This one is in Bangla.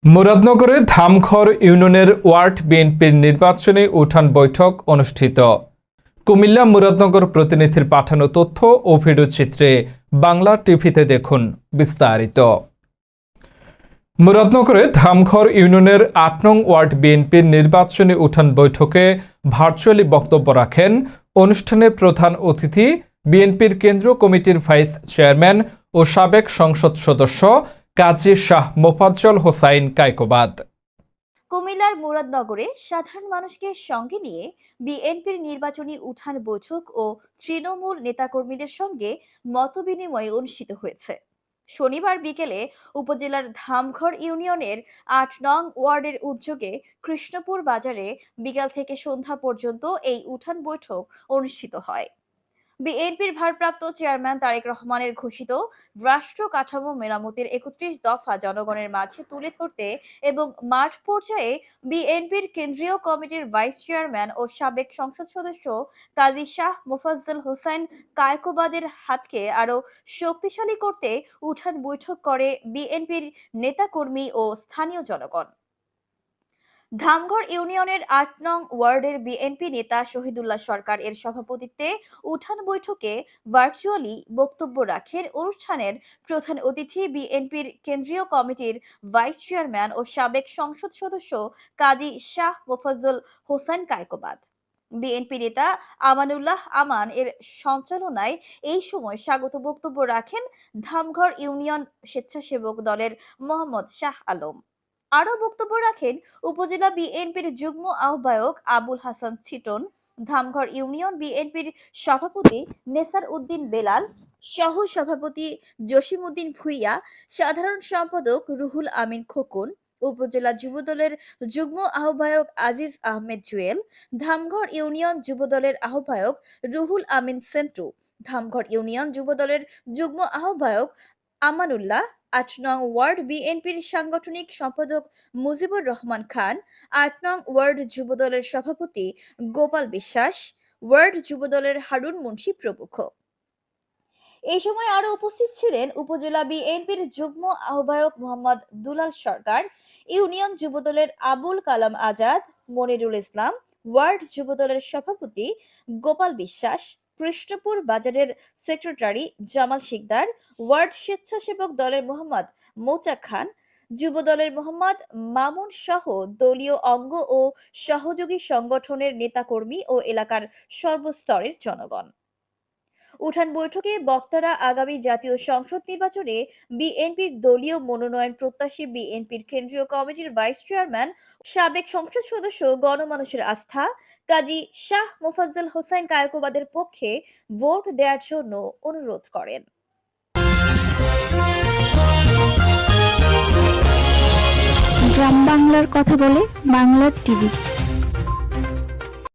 মুরাদনগরে ধামখর ইউনিয়নের ওয়ার্ড বিএনপির নির্বাচনী উঠান বৈঠক অনুষ্ঠিত। কুমিল্লা মুরাদনগর প্রতিনিধির পাঠানো তথ্য ও ভিডিও চিত্রে বাংলা টিভিতে দেখুন বিস্তারিত। মুরাদনগরে ধামখর ইউনিয়নের ৮ নং ওয়ার্ড বিএনপির নির্বাচনী উঠান বৈঠকে ভার্চুয়ালি বক্তব্য রাখেন অনুষ্ঠানের প্রধান অতিথি বিএনপির কেন্দ্রীয় কমিটির ভাইস চেয়ারম্যান ও সাবেক সংসদ সদস্য কাজী শাহ মোফাজ্জল হোসাইন কায়কোবাদ। কুমিল্লার মুরাদনগরে সাধারণ মানুষকে সঙ্গে নিয়ে বিএনপির নির্বাচনী উঠান বৈঠক ও তৃণমূল নেতাকর্মীদের সঙ্গে মতবিনিময় অনুষ্ঠিত হয়েছে। শনিবার বিকেলে উপজেলার ধামখর ইউনিয়নের ৮ নং ওয়ার্ডের উদ্যোগে কৃষ্ণপুর বাজারে বিকাল থেকে সন্ধ্যা পর্যন্ত এই উঠান বৈঠক অনুষ্ঠিত হয়। বিএনপির ভারপ্রাপ্ত চেয়ারম্যান তারেক রহমানের ঘোষিত রাষ্ট্র কাঠামো মেরামতের ৩১ দফা জনগণের মাঝে তুলে ধরতে এবং মাঠ পর্যায়ে বিএনপির কেন্দ্রীয় কমিটির ভাইস চেয়ারম্যান ও সাবেক সংসদ সদস্য কাজী শাহ মোফাজ্জল হোসাইন কায়কোবাদের হাতকে আরো শক্তিশালী করতে উঠান বৈঠক করে বিএনপির নেতাকর্মী ও স্থানীয় জনগণ। ধামঘর ইউনিয়নের ৮ নং ওয়ার্ডের বিএনপি নেতা শহীদুল্লাহ সরকার এর সভাপতিত্বে উঠান বৈঠকে ভার্চুয়ালি বক্তব্য রাখেন অনুষ্ঠানের প্রধান অতিথি বিএনপির কেন্দ্রীয় কমিটির ভাইস চেয়ারম্যান ও সাবেক সংসদ সদস্য কাজী শাহ মোফাজ্জল হোসাইন কায়কোবাদ। বিএনপি নেতা আমানুল্লাহ আমান এর সঞ্চালনায় এই সময় স্বাগত বক্তব্য রাখেন ধামঘর ইউনিয়ন স্বেচ্ছাসেবক দলের মোহাম্মদ শাহ আলম। আরো বক্তব্য রাখেন উপজেলা বিএনপির যুগ্ম আহ্বায়ক আবুল হাসান ছিটন, ধামঘর ইউনিয়ন বিএনপির সভাপতি নেসার উদ্দিন বেলাল, সহ সভাপতি জসিম উদ্দিন ভুইয়া, সাধারণ সম্পাদক রুহুল আমিন খোকন, উপজেলা যুবদলের যুগ্ম আহ্বায়ক আজিজ আহমেদ জুয়েল, ধামঘর ইউনিয়ন যুবদলের আহ্বায়ক রুহুল আমিন সেন্টু, ধামঘর ইউনিয়ন যুবদলের যুগ্ম আহ্বায়ক আমানুল্লাহ, ৮ নং ওয়ার্ড বিএনপির সাংগঠনিক সম্পাদক মুজিবুর রহমান খান, ৮ নং ওয়ার্ড যুবদলের সভাপতি গোপাল বিশ্বাস, ওয়ার্ড যুবদলের হারুন মুন্সি প্রমুখ। এই সময় আরো উপস্থিত ছিলেন উপজেলা বিএনপির যুগ্ম আহ্বায়ক মোহাম্মদ দুলাল সরকার, ইউনিয়ন যুবদলের আবুল কালাম আজাদ, মনিরুল ইসলাম, ওয়ার্ড যুবদলের সভাপতি গোপাল বিশ্বাস, কৃষ্ণপুর বাজারের সেক্রেটারি জামাল শিকদার, ওয়ার্ড স্বেচ্ছাসেবক দলের মোহাম্মদ মৌচাক খান, যুবদলের মোহাম্মদ মামুন সহ দলীয় অঙ্গ ও সহযোগী সংগঠনের নেতাকর্মী ও এলাকার সর্বস্তরের জনগণ। উঠান বৈঠকে বক্তারা আগামী জাতীয় সংসদ নির্বাচনে বিএনপির দলীয় মনোনয়ন প্রত্যাশী বিএনপির কেন্দ্রীয় কমিটির ভাইস চেয়ারম্যান, সাবেক সংসদ সদস্য গণমানুষের আস্থা কাজী শাহ মোফাজ্জল হোসাইন কায়কোবাদের পক্ষে ভোট দেওয়ার জন্য অনুরোধ করেন। গ্রাম বাংলার কথা বলে বাংলার টিভি।